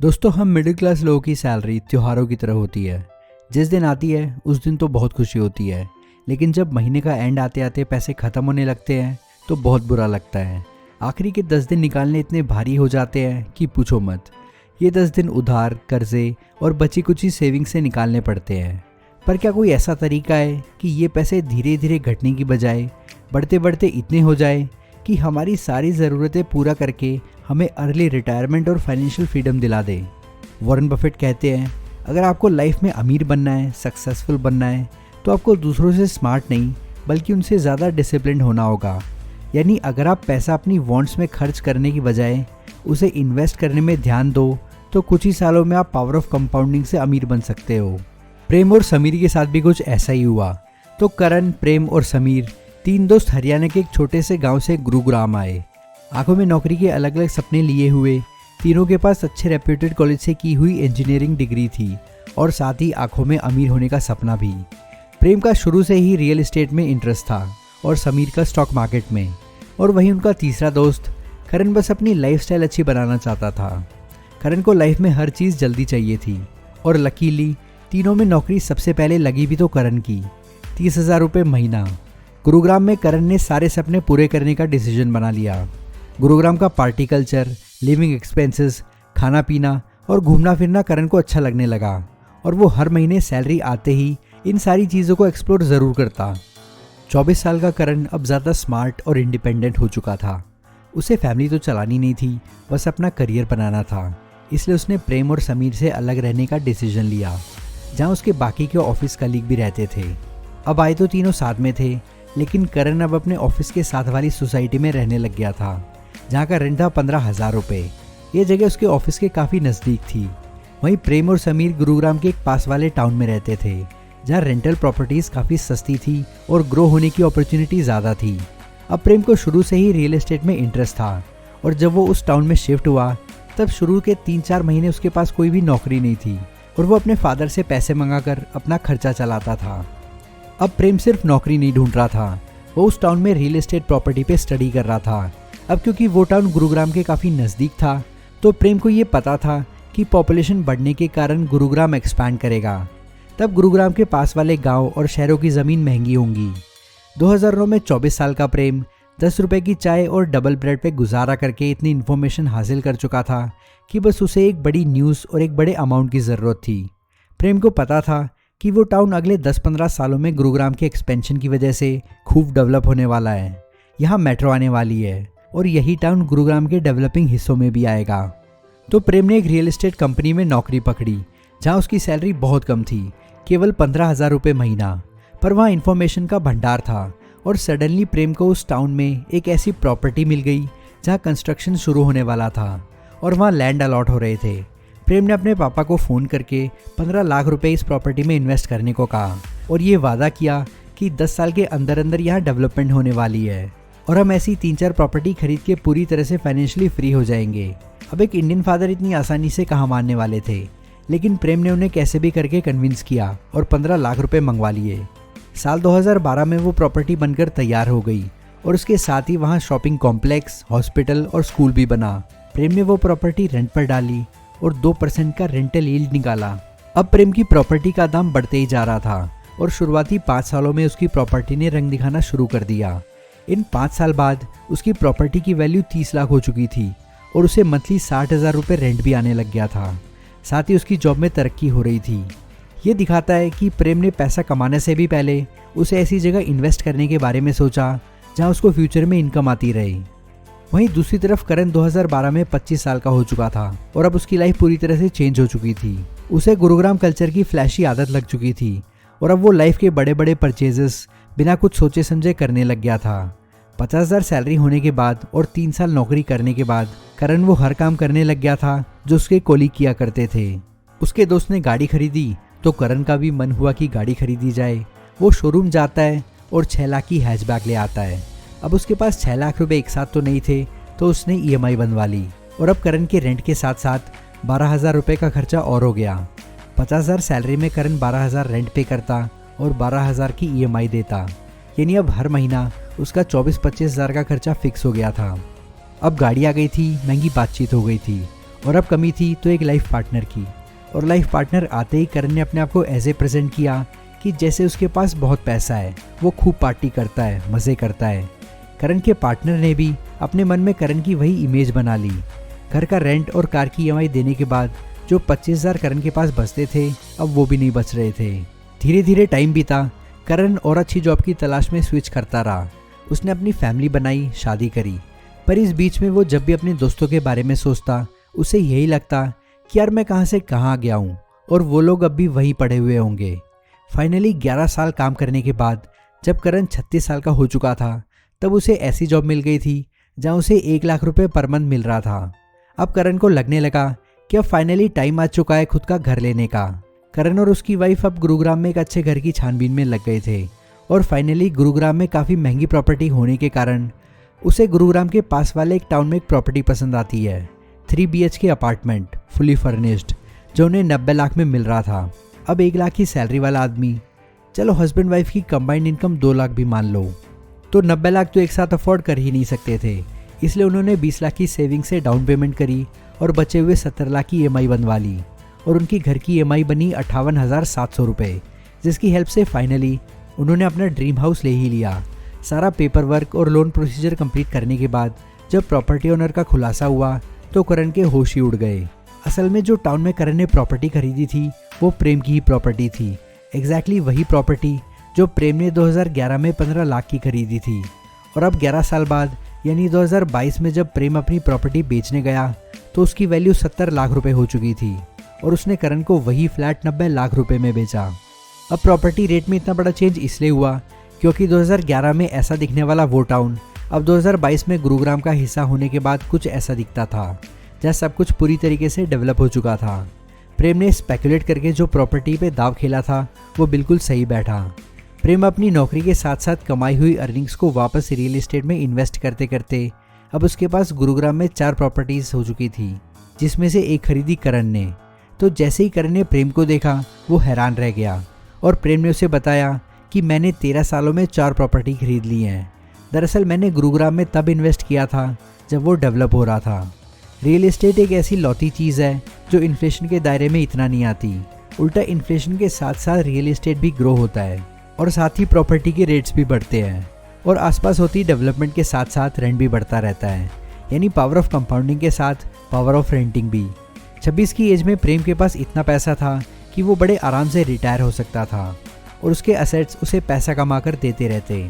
दोस्तों, हम middle class लोगों की सैलरी त्योहारों की तरह होती है। जिस दिन आती है उस दिन तो बहुत खुशी होती है, लेकिन जब महीने का एंड आते आते पैसे ख़त्म होने लगते हैं तो बहुत बुरा लगता है। आखिरी के 10 दिन निकालने इतने भारी हो जाते हैं कि पूछो मत। ये 10 दिन उधार, कर्जे और बची कुची सेविंग से निकालने पड़ते हैं। पर क्या कोई ऐसा तरीका है कि ये पैसे धीरे धीरे घटने की बजाय बढ़ते बढ़ते इतने हो जाए कि हमारी सारी ज़रूरतें पूरा करके हमें अर्ली रिटायरमेंट और फाइनेंशियल फ्रीडम दिला दे। वॉरेन बफेट कहते हैं, अगर आपको लाइफ में अमीर बनना है, सक्सेसफुल बनना है, तो आपको दूसरों से स्मार्ट नहीं बल्कि उनसे ज़्यादा डिसिप्लिन होना होगा। यानी अगर आप पैसा अपनी वांट्स में खर्च करने की बजाय उसे इन्वेस्ट करने में ध्यान दो तो कुछ ही सालों में आप पावर ऑफ कंपाउंडिंग से अमीर बन सकते हो। प्रेम और समीर के साथ भी कुछ ऐसा ही हुआ। तो करण, प्रेम और समीर, तीन दोस्त हरियाणा के एक छोटे से गांव से गुरुग्राम आए। आंखों में नौकरी के अलग अलग सपने लिए हुए तीनों के पास अच्छे रेप्यूटेड कॉलेज से की हुई इंजीनियरिंग डिग्री थी और साथ ही आंखों में अमीर होने का सपना भी। प्रेम का शुरू से ही रियल एस्टेट में इंटरेस्ट था और समीर का स्टॉक मार्केट में। और वहीं उनका तीसरा दोस्त करण बस अपनी लाइफस्टाइल अच्छी बनाना चाहता था। करण को लाइफ में हर चीज़ जल्दी चाहिए थी और लकीली तीनों में नौकरी सबसे पहले लगी भी तो करण की, 30,000 रुपये महीना। गुरुग्राम में करण ने सारे सपने पूरे करने का डिसीजन बना लिया। गुरुग्राम का पार्टी कल्चर, लिविंग एक्सपेंसेस, खाना पीना और घूमना फिरना करण को अच्छा लगने लगा और वो हर महीने सैलरी आते ही इन सारी चीज़ों को एक्सप्लोर ज़रूर करता। 24 साल का करण अब ज़्यादा स्मार्ट और इंडिपेंडेंट हो चुका था। उसे फैमिली तो चलानी नहीं थी, बस अपना करियर बनाना था। इसलिए उसने प्रेम और समीर से अलग रहने का डिसीजन लिया, जहाँ उसके बाकी के ऑफिस कलीग भी रहते थे। अब आए तो तीनों साथ में थे, लेकिन करण अब अपने ऑफिस के साथ वाली सोसाइटी में रहने लग गया था, जहाँ का रेंट था 15,000 रुपये। ये जगह उसके ऑफिस के काफ़ी नज़दीक थी। वहीं प्रेम और समीर गुरुग्राम के एक पास वाले टाउन में रहते थे, जहाँ रेंटल प्रॉपर्टीज़ काफ़ी सस्ती थी और ग्रो होने की अपॉर्चुनिटी ज़्यादा थी। अब प्रेम को शुरू से ही रियल एस्टेट में इंटरेस्ट था और जब वो उस टाउन में शिफ्ट हुआ तब शुरू के 3-4 महीने उसके पास कोई भी नौकरी नहीं थी और वो अपने फादर से पैसे मंगाकर अपना खर्चा चलाता था। अब प्रेम सिर्फ नौकरी नहीं ढूंढ रहा था, वो उस टाउन में रियल एस्टेट प्रॉपर्टी पे स्टडी कर रहा था। अब क्योंकि वो टाउन गुरुग्राम के काफ़ी नज़दीक था तो प्रेम को ये पता था कि पॉपुलेशन बढ़ने के कारण गुरुग्राम एक्सपैंड करेगा। तब गुरुग्राम के पास वाले गांव और शहरों की ज़मीन महंगी होंगी। 2009 में 24 साल का प्रेम 10 रुपये की चाय और डबल ब्रेड पे गुजारा करके इतनी इन्फॉर्मेशन हासिल कर चुका था कि बस उसे एक बड़ी न्यूज़ और एक बड़े अमाउंट की ज़रूरत थी। प्रेम को पता था कि वो टाउन अगले 10-15 सालों में गुरुग्राम के एक्सपेंशन की वजह से खूब डेवलप होने वाला है। यहाँ मेट्रो आने वाली है और यही टाउन गुरुग्राम के डेवलपिंग हिस्सों में भी आएगा। तो प्रेम ने एक रियल एस्टेट कंपनी में नौकरी पकड़ी, जहाँ उसकी सैलरी बहुत कम थी, केवल 15,000 रुपये महीना। पर वहाँ इन्फॉर्मेशन का भंडार था और सडनली प्रेम को उस टाउन में एक ऐसी प्रॉपर्टी मिल गई जहाँ कंस्ट्रक्शन शुरू होने वाला था और वहाँ लैंड अलॉट हो रहे थे। प्रेम ने अपने पापा को फ़ोन करके 15 लाख रुपए इस प्रॉपर्टी में इन्वेस्ट करने को कहा और ये वादा किया कि 10 साल के अंदर अंदर यहाँ डेवलपमेंट होने वाली है और हम ऐसी 3-4 प्रॉपर्टी खरीद के पूरी तरह से फाइनेंशियली फ्री हो जाएंगे। अब एक इंडियन फादर इतनी आसानी से कहाँ मानने वाले थे, लेकिन प्रेम ने उन्हें कैसे भी करके कन्विंस किया और 15 लाख रुपए मंगवा लिए। साल 2012 में वो प्रॉपर्टी बनकर तैयार हो गई और उसके साथ ही वहाँ शॉपिंग कॉम्प्लेक्स, हॉस्पिटल और स्कूल भी बना। प्रेम ने वो प्रॉपर्टी रेंट पर डाली और 2% का रेंटल यील्ड निकाला। अब प्रेम की प्रॉपर्टी का दाम बढ़ते ही जा रहा था और शुरुआती 5 सालों में उसकी प्रॉपर्टी ने रंग दिखाना शुरू कर दिया। इन 5 साल बाद उसकी प्रॉपर्टी की वैल्यू 30 लाख हो चुकी थी और उसे मंथली 60,000 रुपये रेंट भी आने लग गया था। साथ ही उसकी जॉब में तरक्की हो रही थी। ये दिखाता है कि प्रेम ने पैसा कमाने से भी पहले उसे ऐसी जगह इन्वेस्ट करने के बारे में सोचा जहाँ उसको फ्यूचर में इनकम आती रहे। वहीं दूसरी तरफ करण 2012 में 25 साल का हो चुका था और अब उसकी लाइफ पूरी तरह से चेंज हो चुकी थी। उसे गुरुग्राम कल्चर की फ्लैशी आदत लग चुकी थी और अब वो लाइफ के बड़े बड़े परचेजेस बिना कुछ सोचे समझे करने लग गया था। 50,000 सैलरी होने के बाद और 3 साल नौकरी करने के बाद करण वो हर काम करने लग गया था जो उसके कोलीग किया करते थे। उसके दोस्त ने गाड़ी खरीदी तो करण का भी मन हुआ कि गाड़ी खरीदी जाए। वो शोरूम जाता है और 6 लाख की हैचबैक ले आता है। अब उसके पास 6 लाख रुपए एक साथ तो नहीं थे तो उसने EMI बनवा ली और अब करण के रेंट के साथ साथ 12,000 रुपये का खर्चा और हो गया। 50,000 सैलरी में करण 12,000 रेंट पे करता और 12,000 की EMI देता, यानी अब हर महीना उसका 24-25 हज़ार का खर्चा फिक्स हो गया था। अब गाड़ी आ गई थी, महंगी बातचीत हो गई थी और अब कमी थी तो एक लाइफ पार्टनर की। और लाइफ पार्टनर आते ही करण ने अपने आप को ऐसे प्रेजेंट किया कि जैसे उसके पास बहुत पैसा है, वो खूब पार्टी करता है, मज़े करता है। करण के पार्टनर ने भी अपने मन में करण की वही इमेज बना ली। घर का रेंट और कार की EMI देने के बाद जो 25,000 करण के पास बचते थे, अब वो भी नहीं बच रहे थे। धीरे धीरे टाइम बीता। करण और अच्छी जॉब की तलाश में स्विच करता रहा। उसने अपनी फैमिली बनाई, शादी करी। पर इस बीच में वो जब भी अपने दोस्तों के बारे में सोचता, उसे यही लगता कि यार मैं कहाँ से कहाँ आ गया हूँ और वो लोग अब भी वहीं पड़े हुए होंगे। फाइनली 11 साल काम करने के बाद जब करण 36 साल का हो चुका था, तब उसे ऐसी जॉब मिल गई थी जहाँ उसे 1 लाख रुपए पर मंथ मिल रहा था। अब करण को लगने लगा कि अब फाइनली टाइम आ चुका है खुद का घर लेने का। करण और उसकी वाइफ अब गुरुग्राम में एक अच्छे घर की छानबीन में लग गए थे और फाइनली गुरुग्राम में काफ़ी महंगी प्रॉपर्टी होने के कारण उसे गुरुग्राम के पास वाले एक टाउन में एक प्रॉपर्टी पसंद आती है। 3 BHK अपार्टमेंट, फुली फर्निश्ड, जो उन्हें 90 लाख में मिल रहा था। अब 1 लाख की सैलरी वाला आदमी, चलो हस्बैंड वाइफ की कंबाइंड इनकम 2 लाख भी मान लो, तो 90 लाख तो एक साथ अफोर्ड कर ही नहीं सकते थे। इसलिए उन्होंने 20 लाख की सेविंग से डाउन पेमेंट करी और बचे हुए 70 लाख की EMI बनवा ली और उनकी घर की EMI बनी 58,700 रुपये, जिसकी हेल्प से फाइनली उन्होंने अपना ड्रीम हाउस ले ही लिया। सारा पेपर वर्क और लोन प्रोसीजर कंप्लीट करने के बाद जब प्रॉपर्टी ओनर का खुलासा हुआ तो करण के होश ही उड़ गए। असल में जो टाउन में करण ने प्रॉपर्टी खरीदी थी वो प्रेम की ही प्रॉपर्टी थी। एग्जैक्टली वही प्रॉपर्टी जो प्रेम ने 2011 में 15 लाख की खरीदी थी। और अब 11 साल बाद यानी 2022 में जब प्रेम अपनी प्रॉपर्टी बेचने गया तो उसकी वैल्यू 70 लाख रुपए हो चुकी थी और उसने करण को वही फ्लैट 90 लाख रुपए में बेचा। अब प्रॉपर्टी रेट में इतना बड़ा चेंज इसलिए हुआ क्योंकि 2011 में ऐसा दिखने वाला वो टाउन अब 2022 में गुरुग्राम का हिस्सा होने के बाद कुछ ऐसा दिखता था, जहाँ सब कुछ पूरी तरीके से डेवलप हो चुका था। प्रेम ने स्पेकुलेट करके जो प्रॉपर्टी पे दाव खेला था वो बिल्कुल सही बैठा। प्रेम अपनी नौकरी के साथ साथ कमाई हुई अर्निंग्स को वापस रियल एस्टेट में इन्वेस्ट करते करते अब उसके पास गुरुग्राम में 4 प्रॉपर्टीज हो चुकी थी, जिसमें से एक खरीदी करण ने। तो जैसे ही करण ने प्रेम को देखा वो हैरान रह गया और प्रेम ने उसे बताया कि मैंने 13 सालों में 4 प्रॉपर्टी खरीद ली हैं। दरअसल मैंने गुरुग्राम में तब इन्वेस्ट किया था जब वो डेवलप हो रहा था। रियल एस्टेट एक ऐसी लौती चीज़ है जो इन्फ्लेशन के दायरे में इतना नहीं आती। उल्टा इन्फ्लेशन के साथ साथ रियल एस्टेट भी ग्रो होता है और साथ ही प्रॉपर्टी के रेट्स भी बढ़ते हैं और आसपास होती डेवलपमेंट के साथ साथ रेंट भी बढ़ता रहता है। यानी पावर ऑफ कंपाउंडिंग के साथ पावर ऑफ रेंटिंग भी। 26 की एज में प्रेम के पास इतना पैसा था कि वो बड़े आराम से रिटायर हो सकता था और उसके असेट्स उसे पैसा कमा कर देते रहते।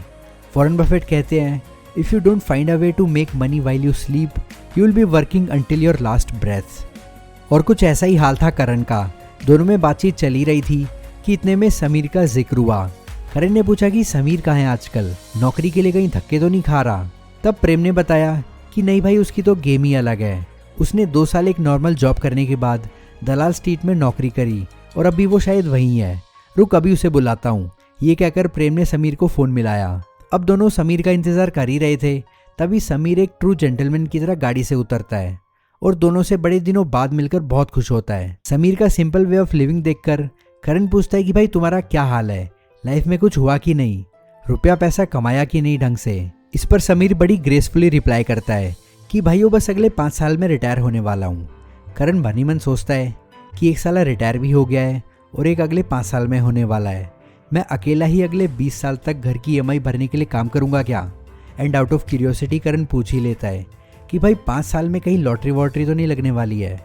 वॉरेन बफेट कहते हैं, if you don't find a way to make money while you sleep you will be working until your last breath. और कुछ ऐसा ही हाल था करण का। दोनों में बातचीत चली रही थी कि इतने में समीर का जिक्र हुआ। करण ने पूछा कि समीर कहाँ है आजकल, नौकरी के लिए कहीं धक्के तो नहीं खा रहा। तब प्रेम ने बताया कि नहीं भाई, उसकी तो गेम ही अलग है। उसने 2 साल एक नॉर्मल जॉब करने के बाद दलाल स्ट्रीट में नौकरी करी और अभी वो शायद वहीं है। रुक, अभी उसे बुलाता हूँ। ये कहकर प्रेम ने समीर को फ़ोन मिलाया। अब दोनों समीर का इंतज़ार कर ही रहे थे, तभी समीर एक ट्रू जेंटलमैन की तरह गाड़ी से उतरता है और दोनों से बड़े दिनों बाद मिलकर बहुत खुश होता है। समीर का सिंपल वे ऑफ लिविंग देखकर करण पूछता है कि भाई तुम्हारा क्या हाल है, लाइफ में कुछ हुआ कि नहीं, रुपया पैसा कमाया कि नहीं ढंग से। इस पर समीर बड़ी ग्रेसफुली रिप्लाई करता है कि भाइयों बस अगले 5 साल में रिटायर होने वाला हूँ। करण मनी मन सोचता है कि एक साल रिटायर भी हो गया है और एक अगले 5 साल में होने वाला है। मैं अकेला ही अगले 20 साल तक घर की EMI भरने के लिए काम करूँगा क्या? एंड आउट ऑफ क्यूरियोसिटी करण पूछ ही लेता है कि भाई 5 साल में कहीं लॉटरी वॉटरी तो नहीं लगने वाली है।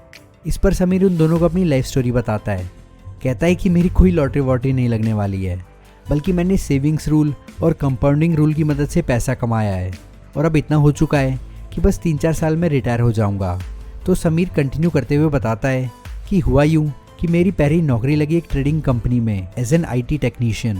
इस पर समीर उन दोनों को अपनी लाइफ स्टोरी बताता है। कहता है कि मेरी कोई लॉटरी वॉटरी नहीं लगने वाली है, बल्कि मैंने सेविंग्स रूल और कंपाउंडिंग रूल की मदद से पैसा कमाया है और अब इतना हो चुका है कि बस 3-4 साल में रिटायर हो जाऊंगा। तो समीर कंटिन्यू करते हुए बताता है कि हुआ यूँ कि मेरी पहली नौकरी लगी एक ट्रेडिंग कंपनी में एज एन IT टेक्नीशियन।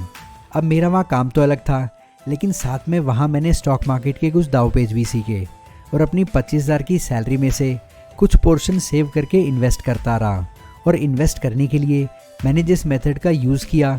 अब मेरा वहाँ काम तो अलग था, लेकिन साथ में वहाँ मैंने स्टॉक मार्केट के कुछ दाव पेच भी सीखे और अपनी 25,000 की सैलरी में से कुछ पोर्शन सेव करके इन्वेस्ट करता रहा। और इन्वेस्ट करने के लिए मैंने जिस मेथड का यूज़ किया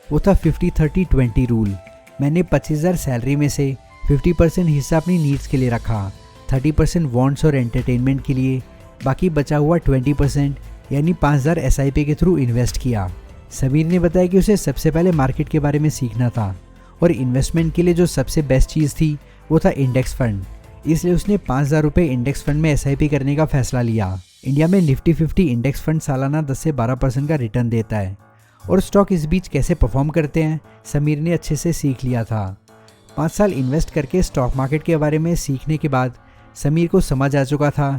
वो था 50-30-20 रूल। मैंने 25,000 सैलरी में से 50% हिस्सा अपनी नीड्स के लिए रखा, 30% वॉन्ट्स और एंटरटेनमेंट के लिए, बाकी बचा हुआ 20% यानी 5,000 SIP के थ्रू इन्वेस्ट किया। समीर ने बताया कि उसे सबसे पहले मार्केट के बारे में सीखना था और इन्वेस्टमेंट के लिए जो सबसे बेस्ट चीज़ थी वो था इंडेक्स फंड। इसलिए उसने 5,000 रुपये इंडेक्स फंड में SIP करने का फैसला लिया। इंडिया में निफ्टी 50 इंडेक्स फंड सालाना 10 से 12% का रिटर्न देता है और स्टॉक इस बीच कैसे परफॉर्म करते हैं समीर ने अच्छे से सीख लिया था। 5 साल इन्वेस्ट करके स्टॉक मार्केट के बारे में सीखने के बाद समीर को समझ आ चुका था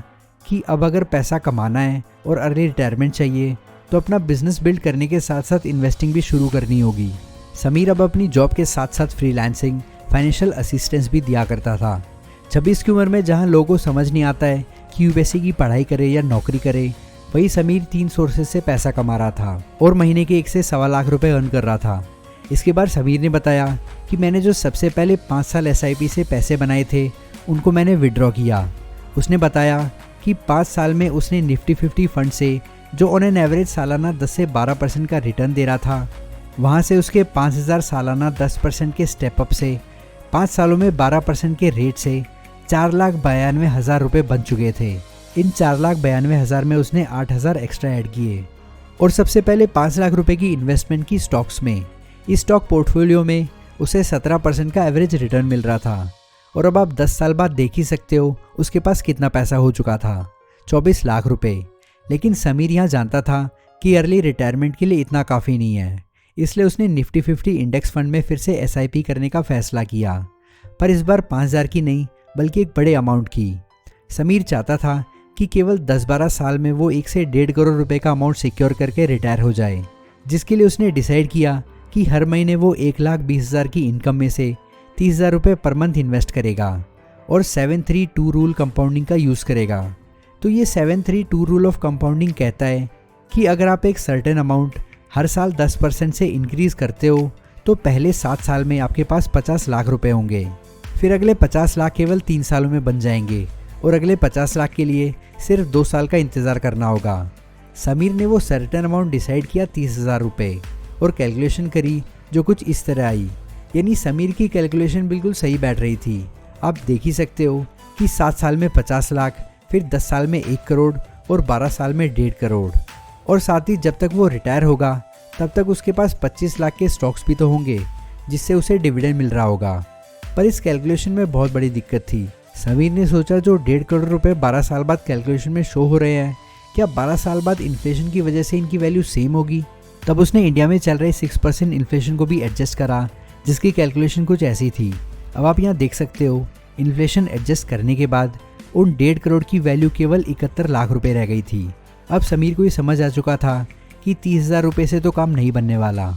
कि अब अगर पैसा कमाना है और अर्ली रिटायरमेंट चाहिए तो अपना बिजनेस बिल्ड करने के साथ साथ इन्वेस्टिंग भी शुरू करनी होगी। समीर अब अपनी जॉब के साथ साथ फ्रीलांसिंग, फाइनेंशियल असिस्टेंस भी दिया करता था। 26 की उम्र में जहां लोगों को समझ नहीं आता है कि यूपीएससी की पढ़ाई करे या नौकरी करे, वही समीर 3 सोर्सेज से पैसा कमा रहा था और महीने के 1 से सवा लाख रुपए अर्न कर रहा था। इसके बाद समीर ने बताया कि मैंने जो सबसे पहले 5 साल एसआईपी से पैसे बनाए थे उनको मैंने विड्रॉ किया। उसने बताया कि 5 साल में उसने निफ्टी 50 फंड से जो ऑन एन एवरेज सालाना 10 से 12% का रिटर्न दे रहा था, वहाँ से उसके 5000 सालाना 10% के स्टेप अप से 5 सालों में 12% के रेट से 4,92,000 रुपये बन चुके थे। इन 4,92,000 में उसने 8,000 एक्स्ट्रा ऐड किए और सबसे पहले 5 लाख रुपए की इन्वेस्टमेंट की स्टॉक्स में। इस स्टॉक पोर्टफोलियो में उसे 17% का एवरेज रिटर्न मिल रहा था और अब आप 10 साल बाद देख ही सकते हो उसके पास कितना पैसा हो चुका था, 24 लाख रुपए। लेकिन समीर यहाँ जानता था कि अर्ली रिटायरमेंट के लिए इतना काफ़ी नहीं है, इसलिए उसने निफ्टी 50 इंडेक्स फंड में फिर से एसआईपी करने का फैसला किया, पर इस बार 5,000 की नहीं बल्कि एक बड़े अमाउंट की। समीर चाहता था कि केवल 10-12 साल में वो 1 से 1.5 करोड़ रुपए का अमाउंट सिक्योर करके रिटायर हो जाए, जिसके लिए उसने डिसाइड किया कि हर महीने वो 1,20,000 की इनकम में से 30,000 रुपये पर मंथ इन्वेस्ट करेगा और 732 रूल कंपाउंडिंग का यूज़ करेगा। तो ये 732 रूल ऑफ कंपाउंडिंग कहता है कि अगर आप एक सर्टेन अमाउंट हर साल 10% से इंक्रीज़ करते हो तो पहले 7 साल में आपके पास 50 लाख रुपए होंगे, फिर अगले 50 लाख केवल 3 सालों में बन जाएंगे और अगले 50 लाख के लिए सिर्फ 2 साल का इंतज़ार करना होगा। समीर ने वो सर्टेन अमाउंट डिसाइड किया 30,000 रुपये और कैलकुलेशन करी जो कुछ इस तरह आई, यानी समीर की कैलकुलेशन बिल्कुल सही बैठ रही थी। आप देख ही सकते हो कि 7 साल में 50 लाख, फिर 10 साल में 1 करोड़ और 12 साल में 1.5 करोड़, और साथ ही जब तक वो रिटायर होगा तब तक उसके पास 25 लाख के स्टॉक्स भी तो होंगे जिससे उसे डिविडेंड मिल रहा होगा। पर इस कैलकुलेशन में बहुत बड़ी दिक्कत थी। समीर ने सोचा जो 1.5 करोड़ रुपए 12 साल बाद कैलकुलेशन में शो हो रहे हैं, क्या 12 साल बाद इन्फ्लेशन की वजह से इनकी वैल्यू सेम होगी? तब उसने इंडिया में चल रहे 6% इन्फ्लेशन को भी एडजस्ट करा, जिसकी कैलकुलेशन कुछ ऐसी थी। अब आप यहाँ देख सकते हो इन्फ्लेशन एडजस्ट करने के बाद उन 1.5 करोड़ की वैल्यू केवल 71 लाख रुपए रह गई थी। अब समीर को ये समझ आ चुका था कि 30,000 रुपये से तो काम नहीं बनने वाला।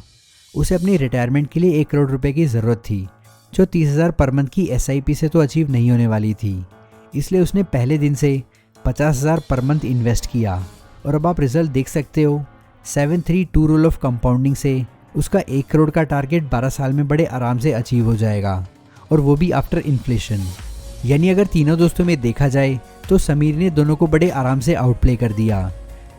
उसे अपनी रिटायरमेंट के लिए 1 करोड़ रुपए की ज़रूरत थी, जो 30,000 पर मंथ की एसआईपी से तो अचीव नहीं होने वाली थी। इसलिए उसने पहले दिन से 50,000 पर मंथ इन्वेस्ट किया और अब आप रिजल्ट देख सकते हो। 732 रूल ऑफ कंपाउंडिंग से उसका 1 करोड़ का टारगेट 12 साल में बड़े आराम से अचीव हो जाएगा, और वो भी आफ्टर इन्फ्लेशन। यानी अगर तीनों दोस्तों में देखा जाए तो समीर ने दोनों को बड़े आराम से आउटप्ले कर दिया।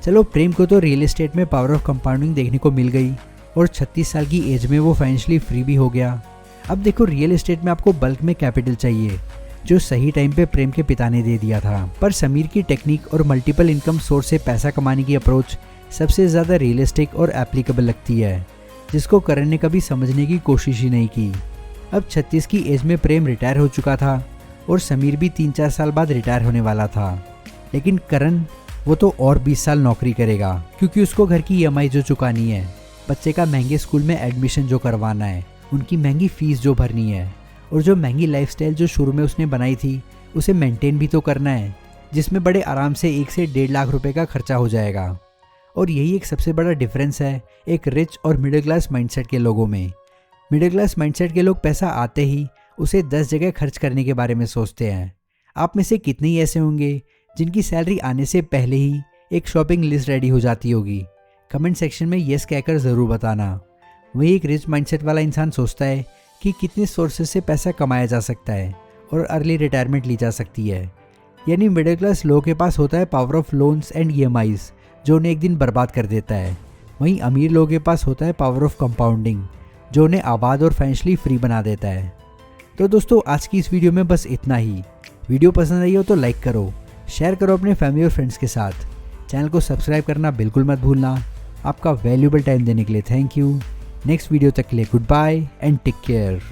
चलो, प्रेम को तो रियल एस्टेट में पावर ऑफ कंपाउंडिंग देखने को मिल गई और 36 साल की एज में वो फाइनेंशियली फ्री भी हो गया। अब देखो, रियल एस्टेट में आपको बल्क में कैपिटल चाहिए, जो सही टाइम पे प्रेम के पिता ने दे दिया था। पर समीर की टेक्निक और मल्टीपल इनकम सोर्स से पैसा कमाने की अप्रोच सबसे ज़्यादा रियलिस्टिक और एप्लीकेबल लगती है, जिसको करण ने कभी समझने की कोशिश ही नहीं की। अब 36 की एज में प्रेम रिटायर हो चुका था और समीर भी 3-4 साल बाद रिटायर होने वाला था, लेकिन करण वो तो और 20 साल नौकरी करेगा, क्योंकि उसको घर की ईएमआई जो चुकानी है, बच्चे का महंगे स्कूल में एडमिशन जो करवाना है, उनकी महंगी फीस जो भरनी है, और जो महंगी लाइफस्टाइल जो शुरू में उसने बनाई थी उसे मेंटेन भी तो करना है, जिसमें बड़े आराम से 1 से 1.5 लाख रुपए का खर्चा हो जाएगा। और यही एक सबसे बड़ा डिफरेंस है एक रिच और मिडिल क्लास माइंडसेट के लोगों में। मिडिल क्लास माइंडसेट के लोग पैसा आते ही उसे 10 जगह खर्च करने के बारे में सोचते हैं। आप में से कितने ही ऐसे होंगे जिनकी सैलरी आने से पहले ही एक शॉपिंग लिस्ट रेडी हो जाती होगी? कमेंट सेक्शन में येस कहकर ज़रूर बताना। वही एक रिच माइंडसेट वाला इंसान सोचता है कि कितने सोर्सेज से पैसा कमाया जा सकता है और अर्ली रिटायरमेंट ली जा सकती है। यानी मिडिल क्लास लोगों के पास होता है power of loans and EMIs, जो उन्हें एक दिन बर्बाद कर देता है। वहीं अमीर लोगों के पास होता है पावर ऑफ कंपाउंडिंग, जो उन्हें आबाद और फाइनेंशियली फ्री बना देता है। तो दोस्तों, आज की इस वीडियो में बस इतना ही। वीडियो पसंद आई हो तो लाइक करो, शेयर करो अपने फैमिली और फ्रेंड्स के साथ। चैनल को सब्सक्राइब करना बिल्कुल मत भूलना। आपका वैल्यूएबल टाइम देने के लिए थैंक यू। नेक्स्ट वीडियो तक के लिए good bye and take care.